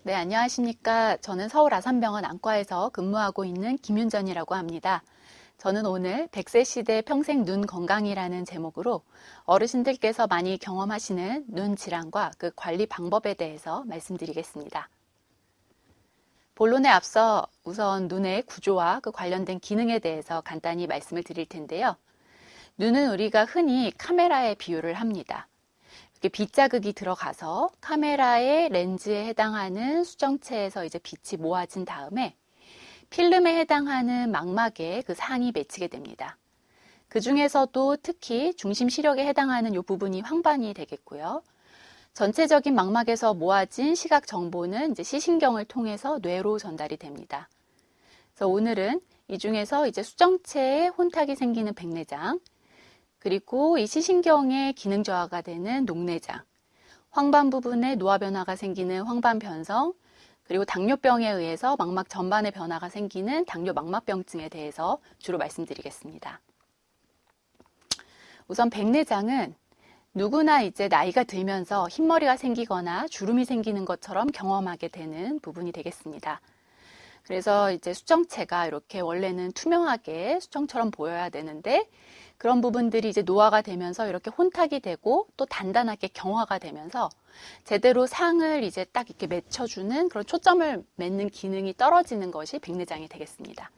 네, 안녕하십니까. 저는 서울 아산병원 안과에서 근무하고 있는 김윤전이라고 합니다. 저는 오늘 100세 시대 평생 눈 건강이라는 제목으로 어르신들께서 많이 경험하시는 눈 질환과 그 관리 방법에 대해서 말씀드리겠습니다. 본론에 앞서 우선 눈의 구조와 그 관련된 기능에 대해서 간단히 말씀을 드릴 텐데요. 눈은 우리가 흔히 카메라에 비유를 합니다. 빛자극이 들어가서 카메라의 렌즈에 해당하는 수정체에서 이제 빛이 모아진 다음에 필름에 해당하는 망막에 그 상이 맺히게 됩니다. 그 중에서도 특히 중심 시력에 해당하는 이 부분이 황반이 되겠고요. 전체적인 망막에서 모아진 시각 정보는 이제 시신경을 통해서 뇌로 전달이 됩니다. 그래서 오늘은 이 중에서 이제 수정체에 혼탁이 생기는 백내장, 그리고 이 시신경의 기능 저하가 되는 녹내장, 황반 부분에 노화 변화가 생기는 황반 변성, 그리고 당뇨병에 의해서 망막 전반의 변화가 생기는 당뇨 망막병증에 대해서 주로 말씀드리겠습니다. 우선 백내장은 누구나 이제 나이가 들면서 흰머리가 생기거나 주름이 생기는 것처럼 경험하게 되는 부분이 되겠습니다. 그래서 이제 수정체가 이렇게 원래는 투명하게 수정처럼 보여야 되는데 그런 부분들이 이제 노화가 되면서 이렇게 혼탁이 되고 또 단단하게 경화가 되면서 제대로 상을 이제 딱 이렇게 맺혀주는 그런 초점을 맺는 기능이 떨어지는 것이 백내장이 되겠습니다.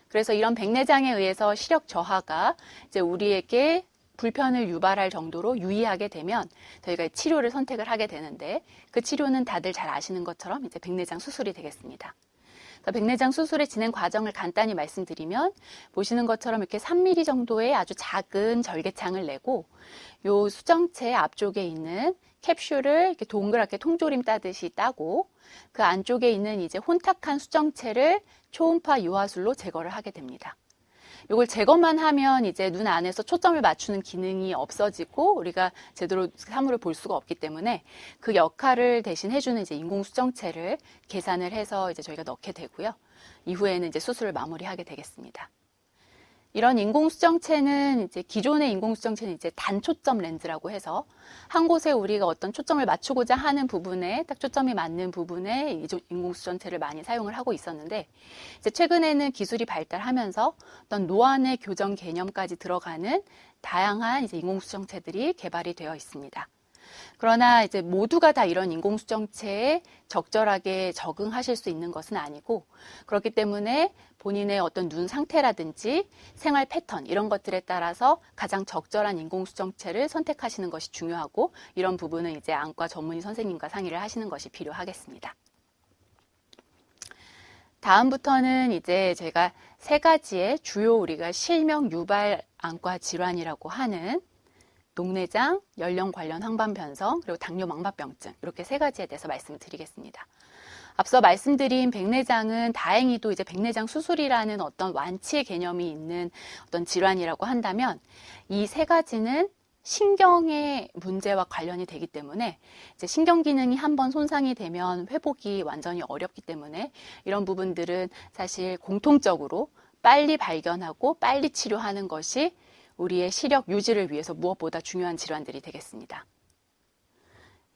그래서 이런 백내장에 의해서 시력 저하가 이제 우리에게 불편을 유발할 정도로 유의하게 되면 저희가 치료를 선택을 하게 되는데 그 치료는 다들 잘 아시는 것처럼 이제 백내장 수술이 되겠습니다. 백내장 수술의 진행 과정을 간단히 말씀드리면 보시는 것처럼 이렇게 3mm 정도의 아주 작은 절개창을 내고 요 수정체 앞쪽에 있는 캡슐을 이렇게 동그랗게 통조림 따듯이 따고 그 안쪽에 있는 이제 혼탁한 수정체를 초음파 유화술로 제거를 하게 됩니다. 이걸 제거만 하면 이제 눈 안에서 초점을 맞추는 기능이 없어지고 우리가 제대로 사물을 볼 수가 없기 때문에 그 역할을 대신 해주는 이제 인공 수정체를 계산을 해서 이제 저희가 넣게 되고요. 이후에는 이제 수술을 마무리하게 되겠습니다. 이런 인공수정체는 이제 기존의 인공수정체는 이제 단초점 렌즈라고 해서 한 곳에 우리가 어떤 초점을 맞추고자 하는 부분에 딱 초점이 맞는 부분에 인공수정체를 많이 사용을 하고 있었는데 이제 최근에는 기술이 발달하면서 어떤 노안의 교정 개념까지 들어가는 다양한 이제 인공수정체들이 개발이 되어 있습니다. 그러나 이제 모두가 다 이런 인공수정체에 적절하게 적응하실 수 있는 것은 아니고 그렇기 때문에 본인의 어떤 눈 상태라든지 생활 패턴 이런 것들에 따라서 가장 적절한 인공수정체를 선택하시는 것이 중요하고 이런 부분은 이제 안과 전문의 선생님과 상의를 하시는 것이 필요하겠습니다. 다음부터는 이제 제가 세 가지의 주요 우리가 실명 유발 안과 질환이라고 하는 녹내장, 연령 관련 황반 변성, 그리고 당뇨 망막병증 이렇게 세 가지에 대해서 말씀을 드리겠습니다. 앞서 말씀드린 백내장은 다행히도 이제 백내장 수술이라는 어떤 완치의 개념이 있는 어떤 질환이라고 한다면 이 세 가지는 신경의 문제와 관련이 되기 때문에 이제 신경 기능이 한번 손상이 되면 회복이 완전히 어렵기 때문에 이런 부분들은 사실 공통적으로 빨리 발견하고 빨리 치료하는 것이 우리의 시력 유지를 위해서 무엇보다 중요한 질환들이 되겠습니다.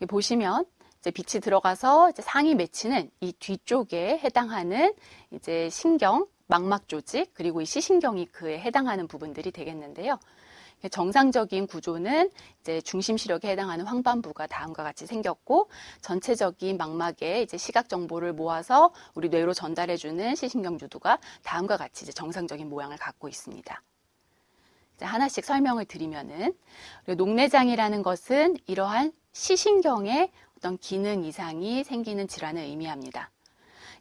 보시면 이제 빛이 들어가서 이제 상이 맺히는 이 뒤쪽에 해당하는 이제 신경, 망막 조직, 그리고 이 시신경이 그에 해당하는 부분들이 되겠는데요. 정상적인 구조는 이제 중심 시력에 해당하는 황반부가 다음과 같이 생겼고 전체적인 망막에 이제 시각 정보를 모아서 우리 뇌로 전달해주는 시신경 유두가 다음과 같이 이제 정상적인 모양을 갖고 있습니다. 하나씩 설명을 드리면은 녹내장이라는 것은 이러한 시신경에 어떤 기능 이상이 생기는 질환을 의미합니다.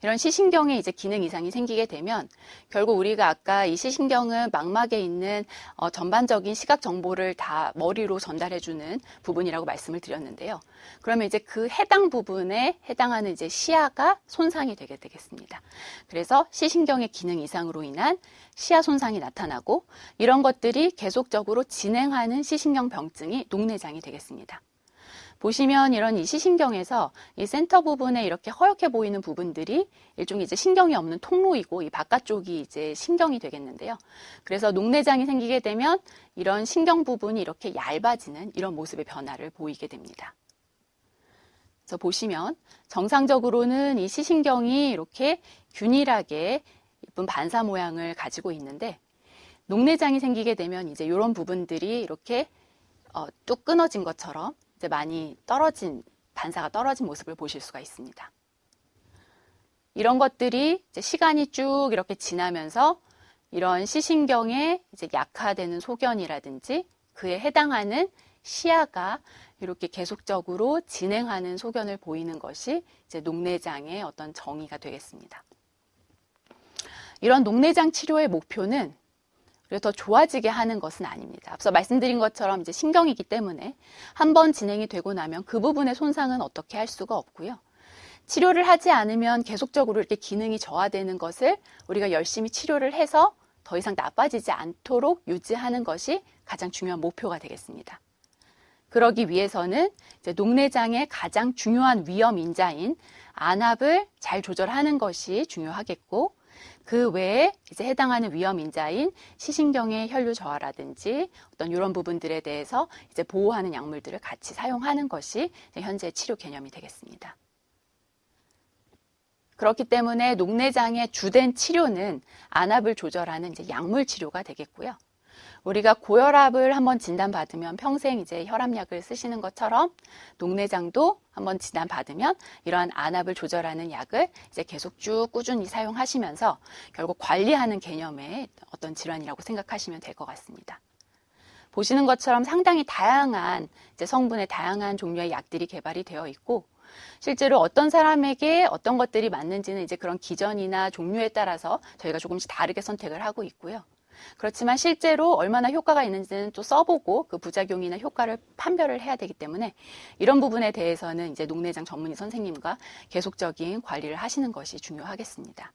이런 시신경에 이제 기능 이상이 생기게 되면 결국 우리가 아까 이 시신경은 망막에 있는 전반적인 시각 정보를 다 머리로 전달해주는 부분이라고 말씀을 드렸는데요. 그러면 이제 그 해당 부분에 해당하는 이제 시야가 손상이 되게 되겠습니다. 그래서 시신경의 기능 이상으로 인한 시야 손상이 나타나고 이런 것들이 계속적으로 진행하는 시신경 병증이 녹내장이 되겠습니다. 보시면 이런 이 시신경에서 이 센터 부분에 이렇게 허옇게 보이는 부분들이 일종의 이제 신경이 없는 통로이고 이 바깥쪽이 이제 신경이 되겠는데요. 그래서 녹내장이 생기게 되면 이런 신경 부분이 이렇게 얇아지는 이런 모습의 변화를 보이게 됩니다. 그래서 보시면 정상적으로는 이 시신경이 이렇게 균일하게 예쁜 반사 모양을 가지고 있는데 녹내장이 생기게 되면 이제 이런 부분들이 이렇게 뚝 끊어진 것처럼 이제 많이 반사가 떨어진 모습을 보실 수가 있습니다. 이런 것들이 이제 시간이 쭉 이렇게 지나면서 이런 시신경의 이제 약화되는 소견이라든지 그에 해당하는 시야가 이렇게 계속적으로 진행하는 소견을 보이는 것이 이제 녹내장의 어떤 정의가 되겠습니다. 이런 녹내장 치료의 목표는 우리가 더 좋아지게 하는 것은 아닙니다. 앞서 말씀드린 것처럼 이제 신경이기 때문에 한번 진행이 되고 나면 그 부분의 손상은 어떻게 할 수가 없고요. 치료를 하지 않으면 계속적으로 이렇게 기능이 저하되는 것을 우리가 열심히 치료를 해서 더 이상 나빠지지 않도록 유지하는 것이 가장 중요한 목표가 되겠습니다. 그러기 위해서는 이제 녹내장의 가장 중요한 위험 인자인 안압을 잘 조절하는 것이 중요하겠고, 그 외에 이제 해당하는 위험 인자인 시신경의 혈류 저하라든지 어떤 이런 부분들에 대해서 이제 보호하는 약물들을 같이 사용하는 것이 현재 치료 개념이 되겠습니다. 그렇기 때문에 녹내장의 주된 치료는 안압을 조절하는 이제 약물 치료가 되겠고요. 우리가 고혈압을 한번 진단받으면 평생 이제 혈압약을 쓰시는 것처럼 녹내장도 한번 진단받으면 이러한 안압을 조절하는 약을 이제 계속 쭉 꾸준히 사용하시면서 결국 관리하는 개념의 어떤 질환이라고 생각하시면 될 것 같습니다. 보시는 것처럼 상당히 다양한 이제 성분의 다양한 종류의 약들이 개발이 되어 있고, 실제로 어떤 사람에게 어떤 것들이 맞는지는 이제 그런 기전이나 종류에 따라서 저희가 조금씩 다르게 선택을 하고 있고요. 그렇지만 실제로 얼마나 효과가 있는지는 또 써보고 그 부작용이나 효과를 판별을 해야 되기 때문에 이런 부분에 대해서는 이제 녹내장 전문의 선생님과 계속적인 관리를 하시는 것이 중요하겠습니다.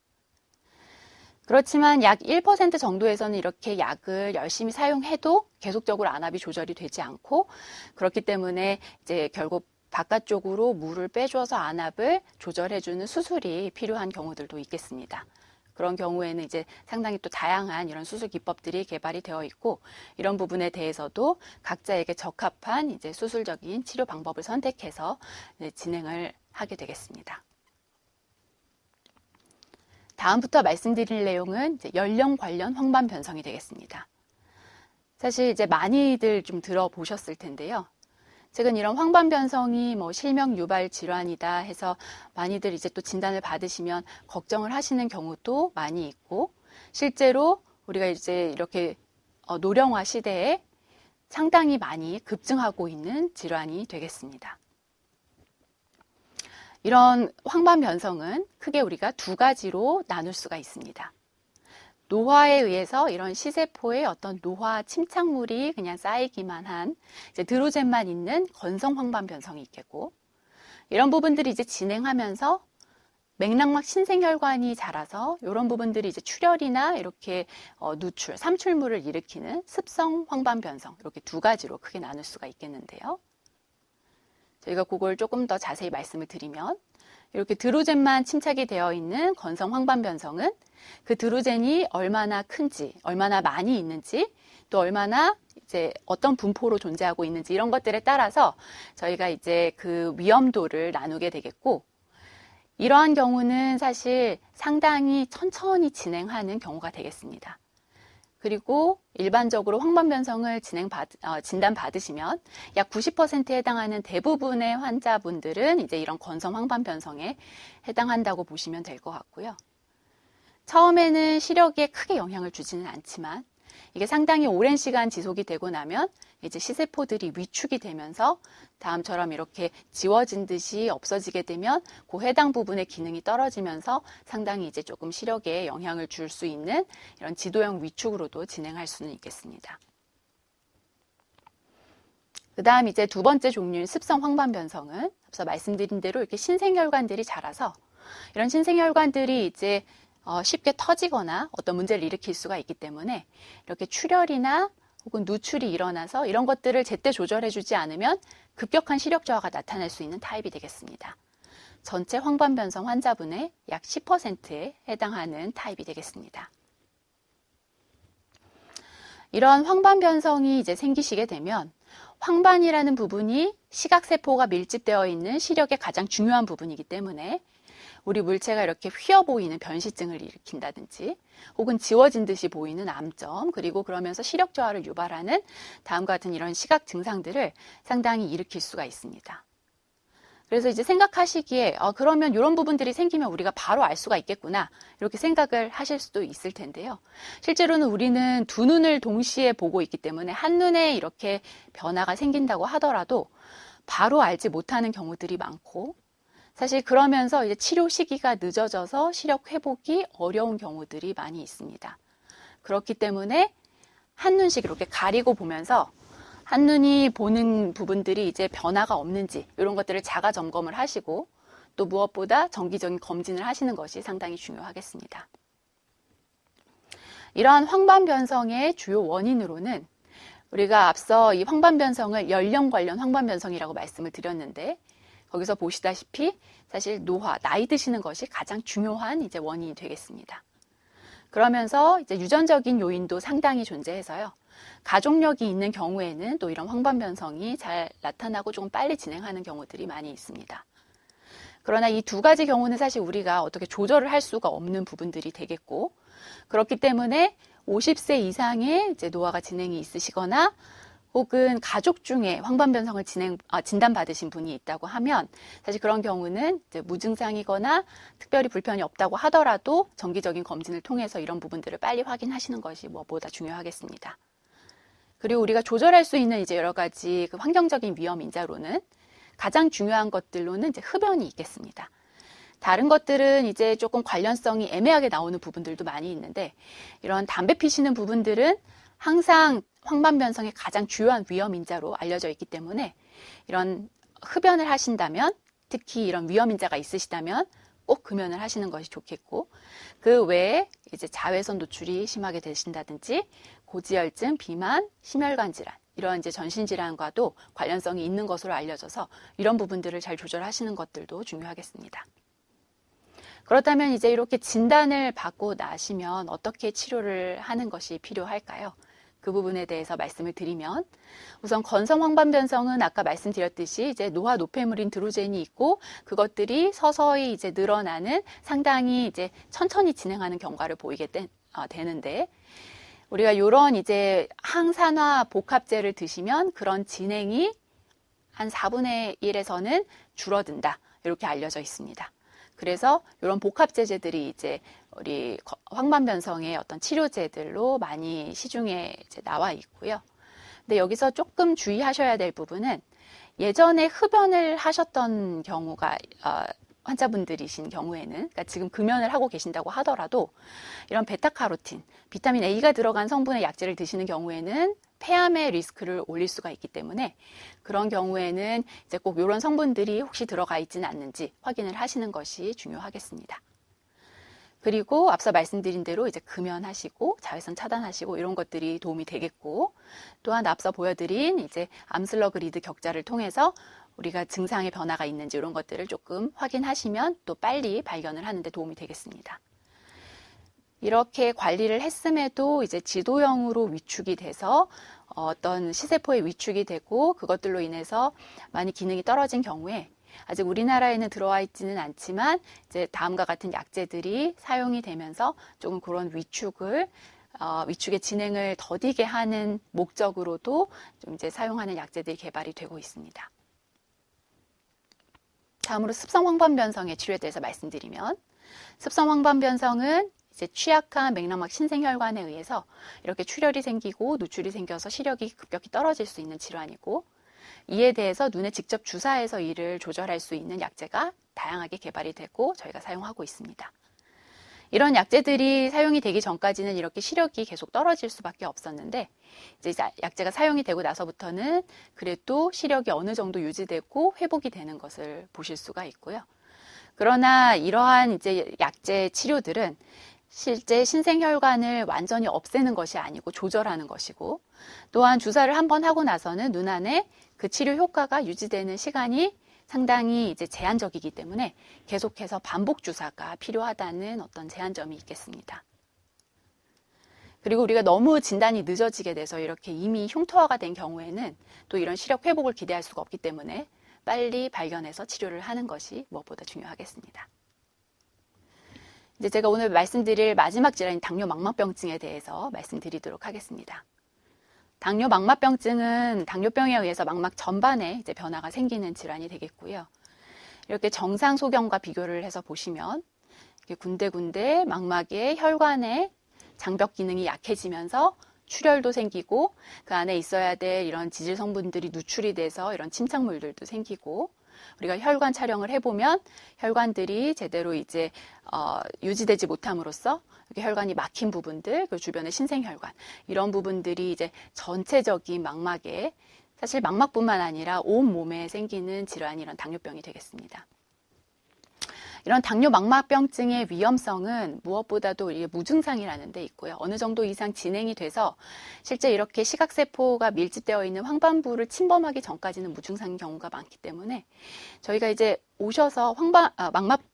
그렇지만 약 1% 정도에서는 이렇게 약을 열심히 사용해도 계속적으로 안압이 조절이 되지 않고, 그렇기 때문에 이제 결국 바깥쪽으로 물을 빼줘서 안압을 조절해주는 수술이 필요한 경우들도 있겠습니다. 그런 경우에는 이제 상당히 또 다양한 이런 수술 기법들이 개발이 되어 있고, 이런 부분에 대해서도 각자에게 적합한 이제 수술적인 치료 방법을 선택해서 진행을 하게 되겠습니다. 다음부터 말씀드릴 내용은 이제 연령 관련 황반 변성이 되겠습니다. 사실 이제 많이들 좀 들어보셨을 텐데요. 최근 이런 황반 변성이 실명 유발 질환이다 해서 많이들 이제 또 진단을 받으시면 걱정을 하시는 경우도 많이 있고, 실제로 우리가 이제 이렇게 노령화 시대에 상당히 많이 급증하고 있는 질환이 되겠습니다. 이런 황반 변성은 크게 우리가 두 가지로 나눌 수가 있습니다. 노화에 의해서 이런 시세포의 어떤 노화 침착물이 그냥 쌓이기만 한 이제 드로젠만 있는 건성 황반 변성이 있겠고, 이런 부분들이 이제 진행하면서 맥락막 신생혈관이 자라서 이런 부분들이 이제 출혈이나 이렇게 누출, 삼출물을 일으키는 습성 황반 변성, 이렇게 두 가지로 크게 나눌 수가 있겠는데요. 저희가 그걸 조금 더 자세히 말씀을 드리면, 이렇게 드로젠만 침착이 되어 있는 건성 황반 변성은 그 드로젠이 얼마나 큰지, 얼마나 많이 있는지, 또 얼마나 이제 어떤 분포로 존재하고 있는지 이런 것들에 따라서 저희가 이제 그 위험도를 나누게 되겠고, 이러한 경우는 사실 상당히 천천히 진행하는 경우가 되겠습니다. 그리고 일반적으로 황반 변성을 진단받으시면 약 90%에 해당하는 대부분의 환자분들은 이제 이런 건성 황반 변성에 해당한다고 보시면 될 것 같고요. 처음에는 시력에 크게 영향을 주지는 않지만 이게 상당히 오랜 시간 지속이 되고 나면 이제 시세포들이 위축이 되면서 다음처럼 이렇게 지워진 듯이 없어지게 되면 그 해당 부분의 기능이 떨어지면서 상당히 이제 조금 시력에 영향을 줄 수 있는 이런 지도형 위축으로도 진행할 수는 있겠습니다. 그 다음 이제 두 번째 종류인 습성 황반 변성은 앞서 말씀드린 대로 이렇게 신생혈관들이 자라서 이런 신생혈관들이 이제 쉽게 터지거나 어떤 문제를 일으킬 수가 있기 때문에 이렇게 출혈이나 혹은 누출이 일어나서 이런 것들을 제때 조절해주지 않으면 급격한 시력 저하가 나타날 수 있는 타입이 되겠습니다. 전체 황반 변성 환자분의 약 10%에 해당하는 타입이 되겠습니다. 이런 황반 변성이 이제 생기시게 되면 황반이라는 부분이 시각세포가 밀집되어 있는 시력의 가장 중요한 부분이기 때문에 우리 물체가 이렇게 휘어 보이는 변시증을 일으킨다든지 혹은 지워진 듯이 보이는 암점, 그리고 그러면서 시력 저하를 유발하는 다음과 같은 이런 시각 증상들을 상당히 일으킬 수가 있습니다. 그래서 이제 생각하시기에 그러면 이런 부분들이 생기면 우리가 바로 알 수가 있겠구나, 이렇게 생각을 하실 수도 있을 텐데요. 실제로는 우리는 두 눈을 동시에 보고 있기 때문에 한눈에 이렇게 변화가 생긴다고 하더라도 바로 알지 못하는 경우들이 많고, 사실 그러면서 이제 치료 시기가 늦어져서 시력 회복이 어려운 경우들이 많이 있습니다. 그렇기 때문에 한눈씩 이렇게 가리고 보면서 한눈이 보는 부분들이 이제 변화가 없는지 이런 것들을 자가 점검을 하시고, 또 무엇보다 정기적인 검진을 하시는 것이 상당히 중요하겠습니다. 이러한 황반변성의 주요 원인으로는 우리가 앞서 이 황반변성을 연령 관련 황반변성이라고 말씀을 드렸는데, 거기서 보시다시피 사실 노화, 나이 드시는 것이 가장 중요한 이제 원인이 되겠습니다. 그러면서 이제 유전적인 요인도 상당히 존재해서요. 가족력이 있는 경우에는 또 이런 황반변성이 잘 나타나고 조금 빨리 진행하는 경우들이 많이 있습니다. 그러나 이 두 가지 경우는 사실 우리가 어떻게 조절을 할 수가 없는 부분들이 되겠고, 그렇기 때문에 50세 이상의 이제 노화가 진행이 있으시거나 혹은 가족 중에 황반변성을 진단받으신 분이 있다고 하면 사실 그런 경우는 이제 무증상이거나 특별히 불편이 없다고 하더라도 정기적인 검진을 통해서 이런 부분들을 빨리 확인하시는 것이 무엇보다 중요하겠습니다. 그리고 우리가 조절할 수 있는 이제 여러 가지 그 환경적인 위험 인자로는 가장 중요한 것들로는 이제 흡연이 있겠습니다. 다른 것들은 이제 조금 관련성이 애매하게 나오는 부분들도 많이 있는데, 이런 담배 피시는 부분들은 항상 황반변성의 가장 주요한 위험 인자로 알려져 있기 때문에 이런 흡연을 하신다면, 특히 이런 위험 인자가 있으시다면 꼭 금연을 하시는 것이 좋겠고, 그 외에 이제 자외선 노출이 심하게 되신다든지 고지혈증, 비만, 심혈관 질환, 이런 이제 전신 질환과도 관련성이 있는 것으로 알려져서 이런 부분들을 잘 조절하시는 것들도 중요하겠습니다. 그렇다면 이제 이렇게 진단을 받고 나시면 어떻게 치료를 하는 것이 필요할까요? 그 부분에 대해서 말씀을 드리면, 우선 건성 황반변성은 아까 말씀드렸듯이 이제 노화 노폐물인 드로젠이 있고, 그것들이 서서히 이제 늘어나는, 상당히 이제 천천히 진행하는 경과를 보이게 되는데, 우리가 이런 이제 항산화 복합제를 드시면 그런 진행이 한 4분의 1에서는 줄어든다, 이렇게 알려져 있습니다. 그래서 이런 복합제제들이 이제 우리 황반변성의 어떤 치료제들로 많이 시중에 이제 나와 있고요. 근데 여기서 조금 주의하셔야 될 부분은, 예전에 흡연을 하셨던 경우가 환자분들이신 경우에는, 그러니까 지금 금연을 하고 계신다고 하더라도 이런 베타카로틴, 비타민 A가 들어간 성분의 약제를 드시는 경우에는 폐암의 리스크를 올릴 수가 있기 때문에, 그런 경우에는 이제 꼭 이런 성분들이 혹시 들어가 있지는 않는지 확인을 하시는 것이 중요하겠습니다. 그리고 앞서 말씀드린 대로 이제 금연하시고 자외선 차단하시고 이런 것들이 도움이 되겠고, 또한 앞서 보여드린 이제 암슬러그 리드 격자를 통해서 우리가 증상의 변화가 있는지 이런 것들을 조금 확인하시면 또 빨리 발견을 하는 데 도움이 되겠습니다. 이렇게 관리를 했음에도 이제 지도형으로 위축이 돼서 어떤 시세포에 위축이 되고 그것들로 인해서 많이 기능이 떨어진 경우에, 아직 우리나라에는 들어와 있지는 않지만 이제 다음과 같은 약제들이 사용이 되면서 조금 그런 위축의 진행을 더디게 하는 목적으로도 좀 이제 사용하는 약제들이 개발이 되고 있습니다. 다음으로 습성 황반변성의 치료에 대해서 말씀드리면, 습성 황반변성은 이제 취약한 맥락막 신생혈관에 의해서 이렇게 출혈이 생기고 누출이 생겨서 시력이 급격히 떨어질 수 있는 질환이고, 이에 대해서 눈에 직접 주사해서 이를 조절할 수 있는 약제가 다양하게 개발이 되고 저희가 사용하고 있습니다. 이런 약제들이 사용이 되기 전까지는 이렇게 시력이 계속 떨어질 수밖에 없었는데, 이제 약제가 사용이 되고 나서부터는 그래도 시력이 어느 정도 유지되고 회복이 되는 것을 보실 수가 있고요. 그러나 이러한 이제 약제 치료들은 실제 신생혈관을 완전히 없애는 것이 아니고 조절하는 것이고, 또한 주사를 한번 하고 나서는 눈 안에 그 치료 효과가 유지되는 시간이 상당히 이제 제한적이기 때문에 계속해서 반복 주사가 필요하다는 어떤 제한점이 있겠습니다. 그리고 우리가 너무 진단이 늦어지게 돼서 이렇게 이미 흉터화가 된 경우에는 또 이런 시력 회복을 기대할 수가 없기 때문에 빨리 발견해서 치료를 하는 것이 무엇보다 중요하겠습니다. 이제 제가 오늘 말씀드릴 마지막 질환인 당뇨망막병증에 대해서 말씀드리도록 하겠습니다. 당뇨망막병증은 당뇨병에 의해서 망막 전반에 이제 변화가 생기는 질환이 되겠고요. 이렇게 정상 소견과 비교를 해서 보시면 이렇게 군데군데 망막의 혈관의 장벽 기능이 약해지면서 출혈도 생기고 그 안에 있어야 될 이런 지질 성분들이 누출이 돼서 이런 침착물들도 생기고 우리가 혈관 촬영을 해보면 혈관들이 제대로 이제 유지되지 못함으로써 이렇게 혈관이 막힌 부분들, 그 주변의 신생혈관 이런 부분들이 이제 전체적인 망막에 사실 망막뿐만 아니라 온 몸에 생기는 질환이 이런 당뇨병이 되겠습니다. 이런 당뇨망막병증의 위험성은 무엇보다도 이게 무증상이라는 데 있고요. 어느 정도 이상 진행이 돼서 실제 이렇게 시각세포가 밀집되어 있는 황반부를 침범하기 전까지는 무증상인 경우가 많기 때문에 저희가 이제 오셔서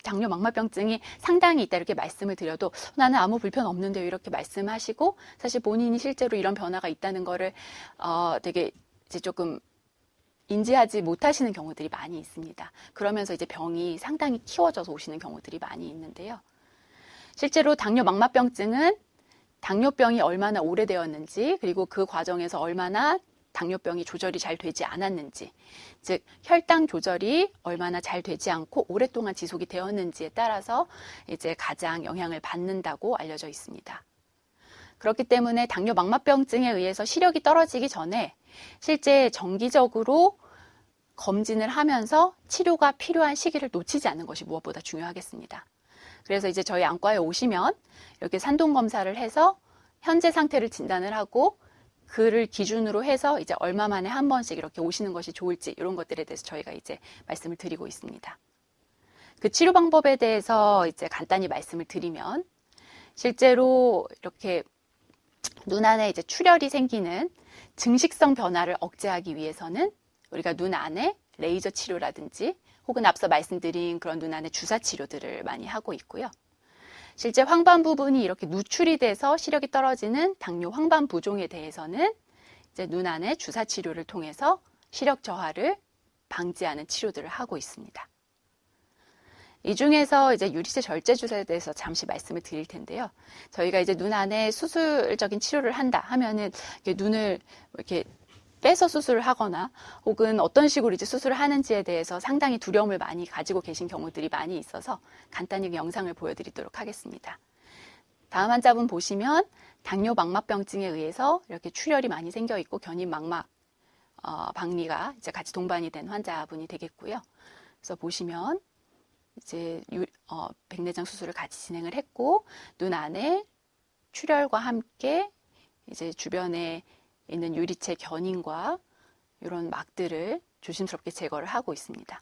당뇨망막병증이 상당히 있다 이렇게 말씀을 드려도 나는 아무 불편 없는데요 이렇게 말씀하시고 사실 본인이 실제로 이런 변화가 있다는 거를 되게 이제 조금 인지하지 못하시는 경우들이 많이 있습니다. 그러면서 이제 병이 상당히 키워져서 오시는 경우들이 많이 있는데요. 실제로 당뇨망막병증은 당뇨병이 얼마나 오래되었는지 그리고 그 과정에서 얼마나 당뇨병이 조절이 잘 되지 않았는지 즉 혈당 조절이 얼마나 잘 되지 않고 오랫동안 지속이 되었는지에 따라서 이제 가장 영향을 받는다고 알려져 있습니다. 그렇기 때문에 당뇨망막병증에 의해서 시력이 떨어지기 전에 실제 정기적으로 검진을 하면서 치료가 필요한 시기를 놓치지 않는 것이 무엇보다 중요하겠습니다. 그래서 이제 저희 안과에 오시면 이렇게 산동 검사를 해서 현재 상태를 진단을 하고 그를 기준으로 해서 이제 얼마 만에 한 번씩 이렇게 오시는 것이 좋을지 이런 것들에 대해서 저희가 이제 말씀을 드리고 있습니다. 그 치료 방법에 대해서 이제 간단히 말씀을 드리면 실제로 이렇게 눈 안에 이제 출혈이 생기는 증식성 변화를 억제하기 위해서는 우리가 눈 안에 레이저 치료라든지 혹은 앞서 말씀드린 그런 눈 안에 주사 치료들을 많이 하고 있고요. 실제 황반 부분이 이렇게 누출이 돼서 시력이 떨어지는 당뇨 황반 부종에 대해서는 이제 눈 안에 주사 치료를 통해서 시력 저하를 방지하는 치료들을 하고 있습니다. 이 중에서 이제 유리체 절제 주사에 대해서 잠시 말씀을 드릴 텐데요. 저희가 이제 눈 안에 수술적인 치료를 한다 하면은 이렇게 눈을 이렇게 빼서 수술을 하거나 혹은 어떤 식으로 이제 수술을 하는지에 대해서 상당히 두려움을 많이 가지고 계신 경우들이 많이 있어서 간단히 영상을 보여드리도록 하겠습니다. 다음 환자분 보시면 당뇨망막병증에 의해서 이렇게 출혈이 많이 생겨 있고 견인망막 박리가 이제 같이 동반이 된 환자분이 되겠고요. 그래서 보시면 이제 백내장 수술을 같이 진행을 했고 눈 안에 출혈과 함께 이제 주변에 있는 유리체 견인과 이런 막들을 조심스럽게 제거를 하고 있습니다.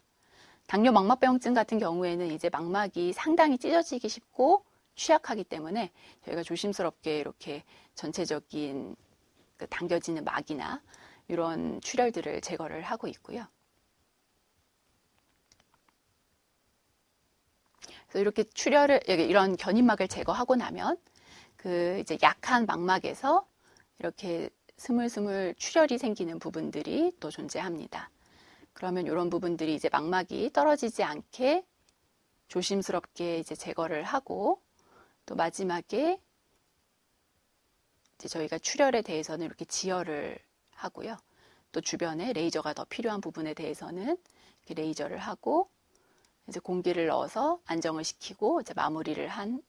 당뇨망막병증 같은 경우에는 이제 망막이 상당히 찢어지기 쉽고 취약하기 때문에 저희가 조심스럽게 이렇게 전체적인 그 당겨지는 막이나 이런 출혈들을 제거를 하고 있고요. 그래서 이렇게 이런 견인막을 제거하고 나면 그 이제 약한 망막에서 이렇게 스물스물 출혈이 생기는 부분들이 또 존재합니다. 그러면 이런 부분들이 이제 망막이 떨어지지 않게 조심스럽게 이제 제거를 하고 또 마지막에 이제 저희가 출혈에 대해서는 이렇게 지혈을 하고요. 또 주변에 레이저가 더 필요한 부분에 대해서는 이렇게 레이저를 하고 이제 공기를 넣어서 안정을 시키고 이제 마무리를 하는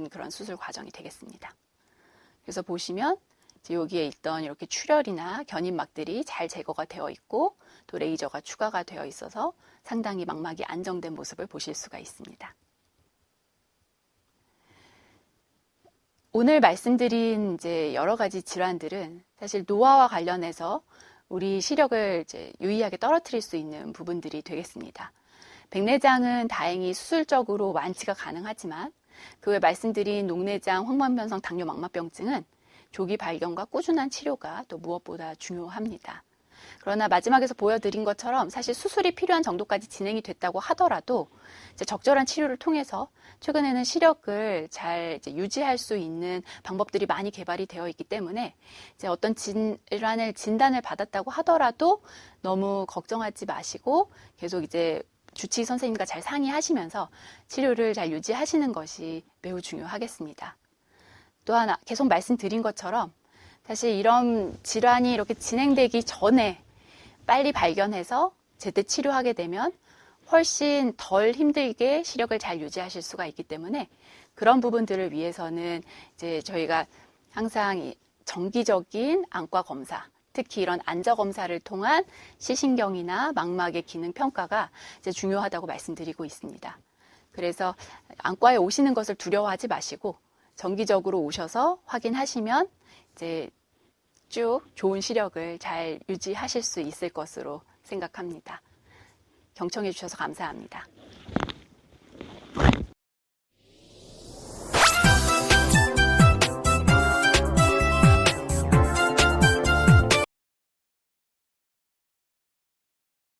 그런 수술 과정이 되겠습니다. 그래서 보시면 이제 여기에 있던 이렇게 출혈이나 견인막들이 잘 제거가 되어 있고 또 레이저가 추가가 되어 있어서 상당히 망막이 안정된 모습을 보실 수가 있습니다. 오늘 말씀드린 이제 여러 가지 질환들은 사실 노화와 관련해서 우리 시력을 이제 유의하게 떨어뜨릴 수 있는 부분들이 되겠습니다. 백내장은 다행히 수술적으로 완치가 가능하지만 그 외 말씀드린 녹내장, 황반변성 당뇨망막병증은 조기 발견과 꾸준한 치료가 또 무엇보다 중요합니다. 그러나 마지막에서 보여드린 것처럼 사실 수술이 필요한 정도까지 진행이 됐다고 하더라도 이제 적절한 치료를 통해서 최근에는 시력을 잘 이제 유지할 수 있는 방법들이 많이 개발이 되어 있기 때문에 이제 어떤 질환을 진단을 받았다고 하더라도 너무 걱정하지 마시고 계속 이제 주치의 선생님과 잘 상의하시면서 치료를 잘 유지하시는 것이 매우 중요하겠습니다. 또 하나 계속 말씀드린 것처럼 사실 이런 질환이 이렇게 진행되기 전에 빨리 발견해서 제때 치료하게 되면 훨씬 덜 힘들게 시력을 잘 유지하실 수가 있기 때문에 그런 부분들을 위해서는 이제 저희가 항상 정기적인 안과 검사, 특히 이런 안저 검사를 통한 시신경이나 망막의 기능 평가가 이제 중요하다고 말씀드리고 있습니다. 그래서 안과에 오시는 것을 두려워하지 마시고 정기적으로 오셔서 확인하시면 이제 쭉 좋은 시력을 잘 유지하실 수 있을 것으로 생각합니다. 경청해 주셔서 감사합니다.